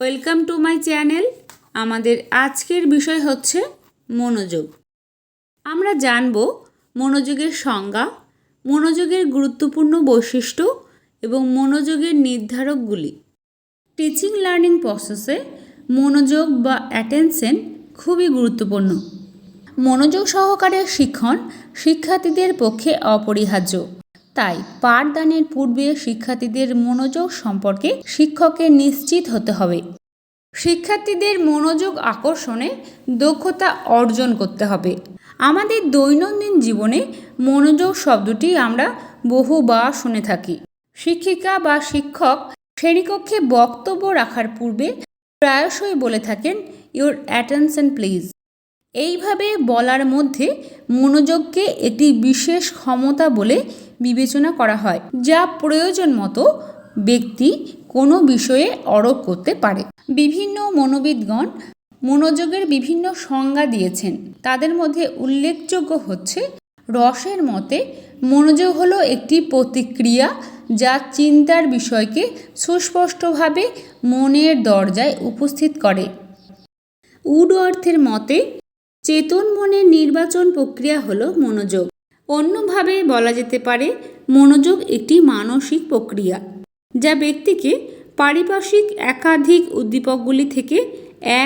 Welcome to my channel. আমাদের আজকের বিষয় হচ্ছে মনোযোগ। আমরা জানব মনোযোগের সংজ্ঞা, মনোযোগের গুরুত্বপূর্ণ বৈশিষ্ট্য এবং মনোযোগের নির্ধারকগুলি। টিচিং লার্নিং প্রসেসে মনোযোগ বা অ্যাটেনশন খুবই গুরুত্বপূর্ণ। মনোযোগ সহকারে শিক্ষণ শিক্ষার্থীদের পক্ষে অপরিহার্য। তাই পাঠদানের পূর্বে শিক্ষার্থীদের মনোযোগ সম্পর্কে শিক্ষকের নিশ্চিত হতে হবে। শিক্ষার্থীদের মনোযোগ আকর্ষণে দক্ষতা অর্জন করতে হবে। আমাদের দৈনন্দিন জীবনে মনোযোগ শব্দটি আমরা বহুবার শুনে থাকি। শিক্ষিকা বা শিক্ষক শ্রেণীকক্ষে বক্তব্য রাখার পূর্বে প্রায়শই বলে থাকেন, ইউর অ্যাটেনশন প্লিজ। এইভাবে বলার মধ্যে মনোযোগকে একটি বিশেষ ক্ষমতা বলে বিবেচনা করা হয়, যা প্রয়োজন মতো ব্যক্তি কোনো বিষয়ে অরোপ করতে পারে। বিভিন্ন মনোবিদগণ মনোযোগের বিভিন্ন সংজ্ঞা দিয়েছেন। তাদের মধ্যে উল্লেখযোগ্য হচ্ছে রসের মতে মনোযোগ হলো একটি প্রতিক্রিয়া যা চিন্তার বিষয়কে সুস্পষ্টভাবে মনের দরজায় উপস্থিত করে। উডওয়ার্থের মতে চেতন মনের নির্বাচন প্রক্রিয়া হলো মনোযোগ। অন্যভাবে বলা যেতে পারে মনোযোগ একটি মানসিক প্রক্রিয়া যা ব্যক্তিকে পারিপার্শ্বিক একাধিক উদ্দীপকগুলি থেকে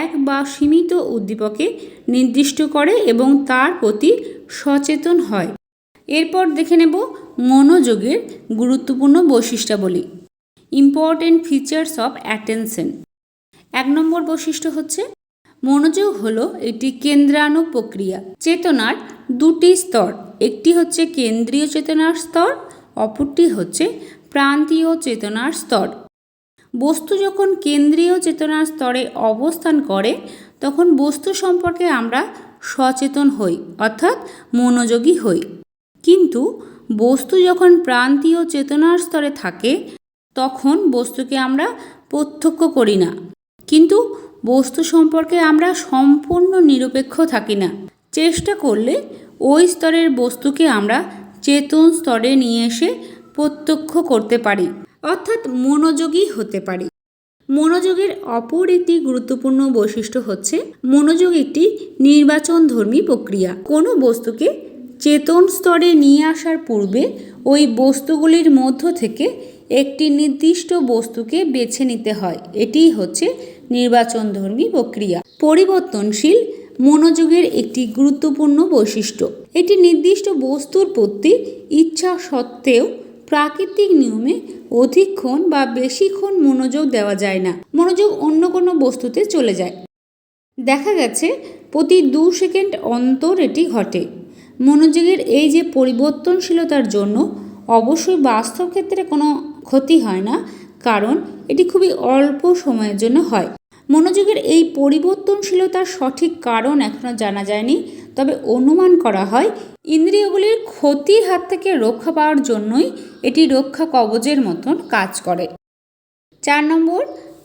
এক বা সীমিত উদ্দীপকে নির্দিষ্ট করে এবং তার প্রতি সচেতন হয়। এরপর দেখে নেব মনোযোগের গুরুত্বপূর্ণ বৈশিষ্ট্যাবলী, ইম্পর্টেন্ট ফিচার্স অফ অ্যাটেনশন। 1 নম্বর বৈশিষ্ট্য হচ্ছে মনোযোগ হলো একটি কেন্দ্রাণু প্রক্রিয়া। চেতনার দুটি স্তর, একটি হচ্ছে কেন্দ্রীয় চেতনার স্তর, অপরটি হচ্ছে প্রান্তীয় চেতনার স্তর। বস্তু যখন কেন্দ্রীয় চেতনার স্তরে অবস্থান করে তখন বস্তু সম্পর্কে আমরা সচেতন হই, অর্থাৎ মনোযোগী হই। কিন্তু বস্তু যখন প্রান্তীয় চেতনার স্তরে থাকে তখন বস্তুকে আমরা প্রত্যক্ষ করি না, কিন্তু বস্তু সম্পর্কে আমরা সম্পূর্ণ নিরপেক্ষ থাকি না। চেষ্টা করলে ওই স্তরের বস্তুকে আমরা চেতন স্তরে নিয়ে এসে প্রত্যক্ষ করতে পারি, অর্থাৎ মনোযোগী হতে পারি। মনোযোগের অপর একটি গুরুত্বপূর্ণ বৈশিষ্ট্য হচ্ছে মনোযোগ একটি নির্বাচনধর্মী প্রক্রিয়া। কোনো বস্তুকে চেতন স্তরে নিয়ে আসার পূর্বে ওই বস্তুগুলির মধ্য থেকে একটি নির্দিষ্ট বস্তুকে বেছে নিতে হয়। এটিই হচ্ছে নির্বাচনধর্মী প্রক্রিয়া। পরিবর্তনশীল মনোযোগের একটি গুরুত্বপূর্ণ বৈশিষ্ট্য। একটি নির্দিষ্ট বস্তুর প্রতি ইচ্ছা সত্ত্বেও প্রাকৃতিক নিয়মে অধিকক্ষণ বা বেশিক্ষণ মনোযোগ দেওয়া যায় না। মনোযোগ অন্য কোনো বস্তুতে চলে যায়। দেখা গেছে প্রতি 2 সেকেন্ড অন্তর এটি ঘটে। মনোযোগের এই যে পরিবর্তনশীলতার জন্য অবশ্যই বাস্তব ক্ষেত্রে কোনো ক্ষতি হয় না, কারণ এটি খুবই অল্প সময়ের জন্য হয়। মনোযোগের এই পরিবর্তনশীলতার সঠিক কারণ এখনও জানা যায়নি, তবে অনুমান করা হয় ইন্দ্রিয়গুলির ক্ষতির হাত থেকে রক্ষা পাওয়ার জন্যই এটি রক্ষা কবচের মতন কাজ করে। 4 নম্বর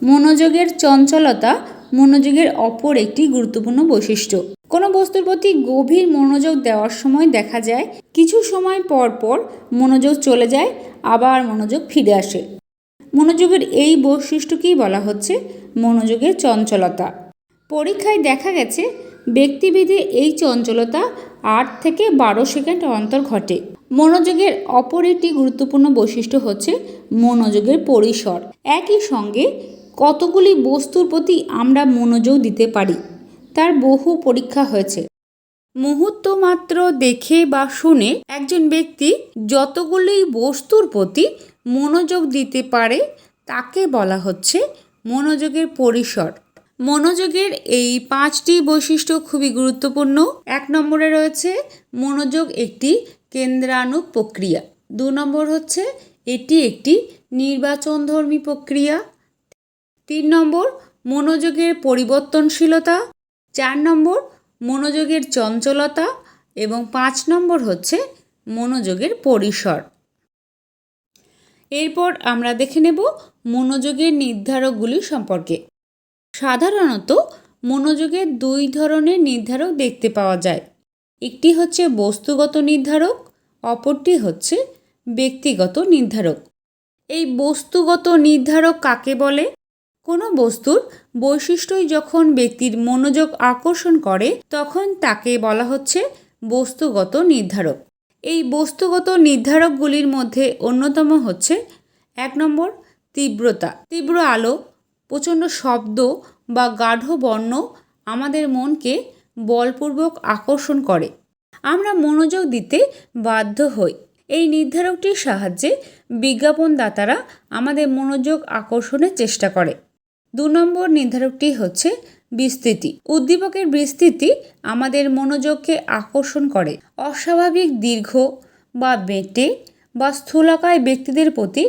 মনোযোগের চঞ্চলতা মনোযোগের অপর একটি গুরুত্বপূর্ণ বৈশিষ্ট্য। কোনো বস্তুর প্রতি গভীর মনোযোগ দেওয়ার সময় দেখা যায় কিছু সময় পর পর মনোযোগ চলে যায়, আবার মনোযোগ ফিরে আসে। মনোযোগের এই বৈশিষ্ট্যকেই বলা হচ্ছে মনোযোগের চঞ্চলতা। পরীক্ষায় দেখা গেছে ব্যক্তিভেদে এই চঞ্চলতা 8 থেকে 12 সেকেন্ড অন্তর ঘটে। মনোযোগের অপর একটি গুরুত্বপূর্ণ বৈশিষ্ট্য হচ্ছে মনোযোগের পরিসর। একই সঙ্গে কতগুলি বস্তুর প্রতি আমরা মনোযোগ দিতে পারি তার বহু পরীক্ষা হয়েছে। মুহূর্ত মাত্র দেখে বা শুনে একজন ব্যক্তি যতগুলি বস্তুর প্রতি মনোযোগ দিতে পারে তাকে বলা হচ্ছে মনোযোগের পরিসর। মনোযোগের এই 5টি বৈশিষ্ট্য খুবই গুরুত্বপূর্ণ। 1 নম্বরে রয়েছে মনোযোগ একটি কেন্দ্রাণু প্রক্রিয়া। 2 নম্বর হচ্ছে এটি একটি নির্বাচনধর্মী প্রক্রিয়া। 3 নম্বর মনোযোগের পরিবর্তনশীলতা। 4 নম্বর মনোযোগের চঞ্চলতা এবং 5 নম্বর হচ্ছে মনোযোগের পরিসর। এরপর আমরা দেখে নেব মনোযোগের নির্ধারকগুলি সম্পর্কে। সাধারণত মনোযোগের 2 ধরনের নির্ধারক দেখতে পাওয়া যায়। একটি হচ্ছে বস্তুগত নির্ধারক, অপরটি হচ্ছে ব্যক্তিগত নির্ধারক। এই বস্তুগত নির্ধারক কাকে বলে? কোনো বস্তুর বৈশিষ্ট্যই যখন ব্যক্তির মনোযোগ আকর্ষণ করে তখন তাকে বলা হচ্ছে বস্তুগত নির্ধারক। এই বস্তুগত নির্ধারকগুলির মধ্যে অন্যতম হচ্ছে 1 নম্বর তীব্রতা। তীব্র আলো, প্রচণ্ড শব্দ বা গাঢ় বর্ণ আমাদের মনকে বলপূর্বক আকর্ষণ করে। আমরা মনোযোগ দিতে বাধ্য হই। এই নির্ধারকটির সাহায্যে বিজ্ঞাপনদাতারা আমাদের মনোযোগ আকর্ষণের চেষ্টা করে। 2 নম্বর নির্ধারকটি হচ্ছে বিস্তৃতি। উদ্দীপকের বিস্তৃতি আমাদের মনোযোগকে আকর্ষণ করে। অস্বাভাবিক দীর্ঘ বা বেঁটে বা স্থূলকায় ব্যক্তিদের প্রতি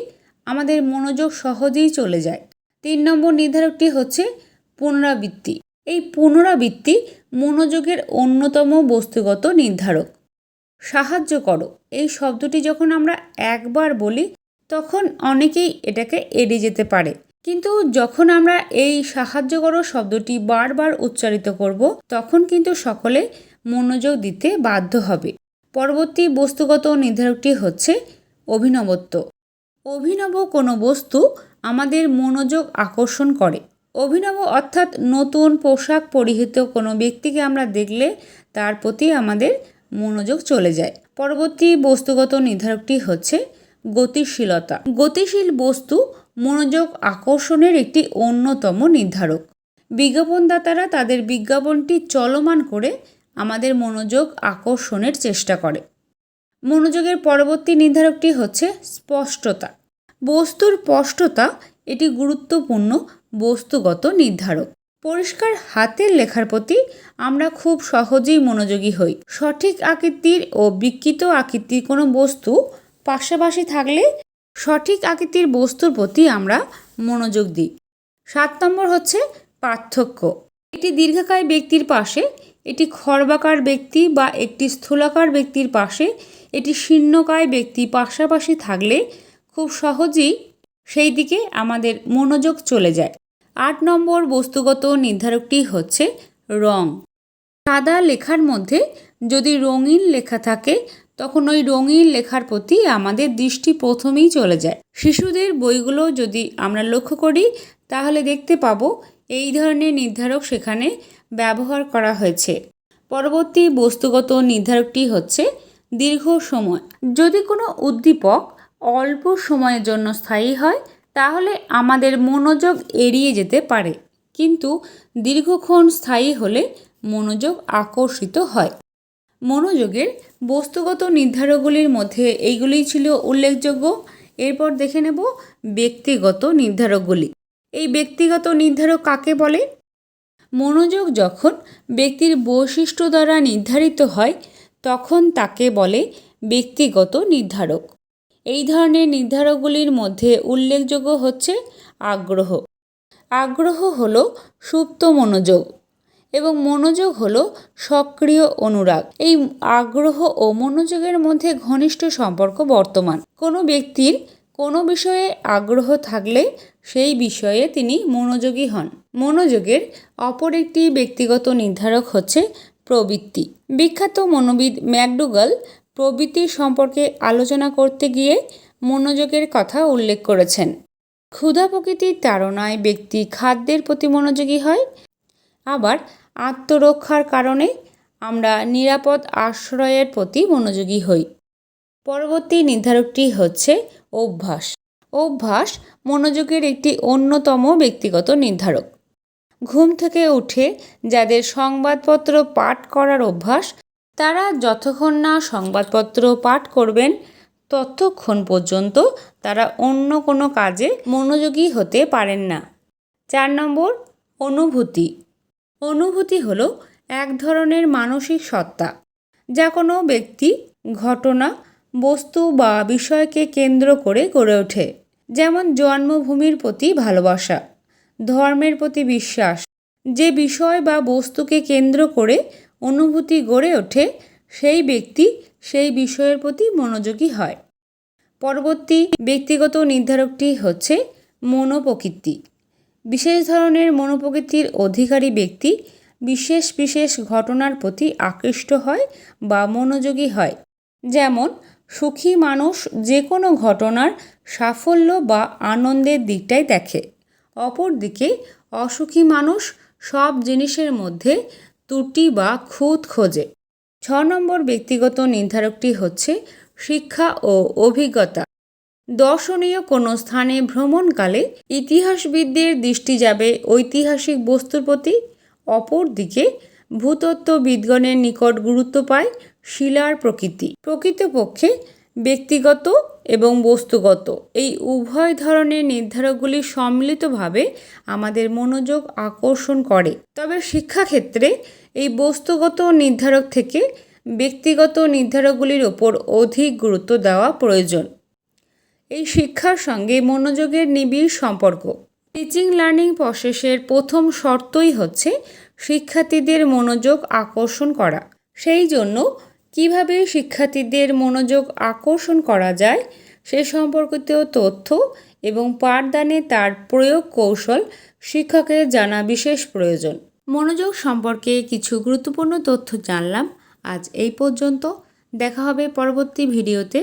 আমাদের মনোযোগ সহজেই চলে যায়। 3 নম্বর নির্ধারকটি হচ্ছে পুনরাবৃত্তি। এই পুনরাবৃত্তি মনোযোগের অন্যতম বস্তুগত নির্ধারক। সাহায্য করো, এই শব্দটি যখন আমরা একবার বলি তখন অনেকেই এটাকে এড়িয়ে যেতে পারে, কিন্তু যখন আমরা এই সাহায্য করো শব্দটি বারবার উচ্চারিত করব তখন কিন্তু সকলে মনোযোগ দিতে বাধ্য হবে। পরবর্তী বস্তুগত নির্ধারকটি হচ্ছে অভিনবত্ব। অভিনব কোনো বস্তু আমাদের মনোযোগ আকর্ষণ করে। অভিনব অর্থাৎ নতুন পোশাক পরিহিত কোনো ব্যক্তিকে আমরা দেখলে তার প্রতি আমাদের মনোযোগ চলে যায়। পরবর্তী বস্তুগত নির্ধারকটি হচ্ছে গতিশীলতা। গতিশীল বস্তু মনোযোগ আকর্ষণের একটি অন্যতম নির্ধারক। বিজ্ঞাপনদাতারা তাদের বিজ্ঞাপনটি চলমান করে আমাদের মনোযোগ আকর্ষণের চেষ্টা করে। মনোযোগের পরবর্তী নির্ধারকটি হচ্ছে স্পষ্টতা। বস্তুর স্পষ্টতা এটি গুরুত্বপূর্ণ বস্তুগত নির্ধারক। পরিষ্কার হাতের লেখার প্রতি আমরা খুব সহজেই মনোযোগী হই। সঠিক আকৃতির ও বিকৃত আকৃতির কোনো বস্তু পাশাপাশি থাকলে সঠিক আকৃতির বস্তুর প্রতি আমরা মনোযোগ দিই। 7 নম্বর হচ্ছে পার্থক্য। একটি দীর্ঘকায় ব্যক্তির পাশে এটি খর্বাকার ব্যক্তি বা একটি স্থূলাকার ব্যক্তির পাশে এটি শীর্ণকায় ব্যক্তি পাশাপাশি থাকলে খুব সহজেই সেই দিকে আমাদের মনোযোগ চলে যায়। 8 নম্বর বস্তুগত নির্ধারকটি হচ্ছে রং। সাদা লেখার মধ্যে যদি রঙিন লেখা থাকে তখন ওই রঙিন লেখার প্রতি আমাদের দৃষ্টি প্রথমেই চলে যায়। শিশুদের বইগুলো যদি আমরা লক্ষ্য করি তাহলে দেখতে পাবো এই ধরনের নির্ধারক সেখানে ব্যবহার করা হয়েছে। পরবর্তী বস্তুগত নির্ধারকটি হচ্ছে দীর্ঘ সময়। যদি কোনো উদ্দীপক অল্প সময়ের জন্য স্থায়ী হয় তাহলে আমাদের মনোযোগ এড়িয়ে যেতে পারে, কিন্তু দীর্ঘক্ষণ স্থায়ী হলে মনোযোগ আকর্ষিত হয়। মনোযোগের বস্তুগত নির্ধারকগুলির মধ্যে এইগুলিই ছিল উল্লেখযোগ্য। এরপর দেখে নেব ব্যক্তিগত নির্ধারকগুলি। এই ব্যক্তিগত নির্ধারক কাকে বলে? মনোযোগ যখন ব্যক্তির বৈশিষ্ট্য দ্বারা নির্ধারিত হয় তখন তাকে বলে ব্যক্তিগত নির্ধারক। এই ধরনের নির্ধারকগুলির মধ্যে উল্লেখযোগ্য হচ্ছে আগ্রহ। আগ্রহ হলো সুপ্ত মনোযোগ এবং মনোযোগ হলো সক্রিয় অনুরাগ। এই আগ্রহ ও মনোযোগের মধ্যে ঘনিষ্ঠ সম্পর্ক বর্তমান। কোনো ব্যক্তির কোনো বিষয়ে আগ্রহ থাকলে সেই বিষয়ে তিনি মনোযোগী হন। মনোযোগের অপর একটি ব্যক্তিগত নির্ধারক হচ্ছে প্রবৃত্তি। বিখ্যাত মনোবিদ ম্যাকডুগাল প্রবৃত্তির সম্পর্কে আলোচনা করতে গিয়ে মনোযোগের কথা উল্লেখ করেছেন। ক্ষুধা প্রকৃতির তাড়নায় ব্যক্তি খাদ্যের প্রতি মনোযোগী হয়, আবার আত্মরক্ষার কারণে আমরা নিরাপদ আশ্রয়ের প্রতি মনোযোগী হই। পরবর্তী নির্ধারকটি হচ্ছে অভ্যাস। অভ্যাস মনোযোগের একটি অন্যতম ব্যক্তিগত নির্ধারক। ঘুম থেকে উঠে যাদের সংবাদপত্র পাঠ করার অভ্যাস, তারা যতক্ষণ না সংবাদপত্র পাঠ করবেন ততক্ষণ পর্যন্ত তারা অন্য কোনো কাজে মনোযোগী হতে পারেন না। 4 নম্বর অনুভূতি। অনুভূতি হলো এক ধরনের মানসিক সত্তা যা কোনো ব্যক্তি, ঘটনা, বস্তু বা বিষয়কে কেন্দ্র করে গড়ে ওঠে। যেমন জন্মভূমির প্রতি ভালোবাসা, ধর্মের প্রতি বিশ্বাস। যে বিষয় বা বস্তুকে কেন্দ্র করে অনুভূতি গড়ে ওঠে সেই ব্যক্তি সেই বিষয়ের প্রতি মনোযোগী হয়। পরবর্তী ব্যক্তিগত নির্ধারকটি হচ্ছে মনোপ্রকৃতি। বিশেষ ধরনের মনোপ্রকৃতির অধিকারী ব্যক্তি বিশেষ বিশেষ ঘটনার প্রতি আকৃষ্ট হয় বা মনোযোগী হয়। যেমন সুখী মানুষ যে কোনো ঘটনার সাফল্য বা আনন্দের দিকটাই দেখে, অপরদিকে অসুখী মানুষ সব জিনিসের মধ্যে ত্রুটি বা খুঁত খোঁজে। 6 নম্বর ব্যক্তিগত নির্ধারকটি হচ্ছে শিক্ষা ও অভিজ্ঞতা। দর্শনীয় কোনো স্থানে ভ্রমণকালে ইতিহাসবিদদের দৃষ্টি যাবে ঐতিহাসিক বস্তুর প্রতি, অপরদিকে ভূতত্ত্ববিদগণের নিকট গুরুত্ব পায় শিলার প্রকৃতি। প্রকৃতপক্ষে ব্যক্তিগত এবং বস্তুগত এই উভয় ধরনের নির্ধারকগুলি সম্মিলিতভাবে আমাদের মনোযোগ আকর্ষণ করে। তবে শিক্ষাক্ষেত্রে এই বস্তুগত নির্ধারক থেকে ব্যক্তিগত নির্ধারকগুলির ওপর অধিক গুরুত্ব দেওয়া প্রয়োজন। এই শিক্ষার সঙ্গে মনোযোগের নিবিড় সম্পর্ক। টিচিং লার্নিং প্রসেসের প্রথম শর্তই হচ্ছে শিক্ষার্থীদের মনোযোগ আকর্ষণ করা। সেই জন্য কিভাবে শিক্ষার্থীদের মনোযোগ আকর্ষণ করা যায় সে সম্পর্কিত তথ্য এবং পাঠদানে তার প্রয়োগ কৌশল শিক্ষকের জানা বিশেষ প্রয়োজন। মনোযোগ সম্পর্কে কিছু গুরুত্বপূর্ণ তথ্য জানলাম। আজ এই পর্যন্ত। দেখা হবে পরবর্তী ভিডিওতে।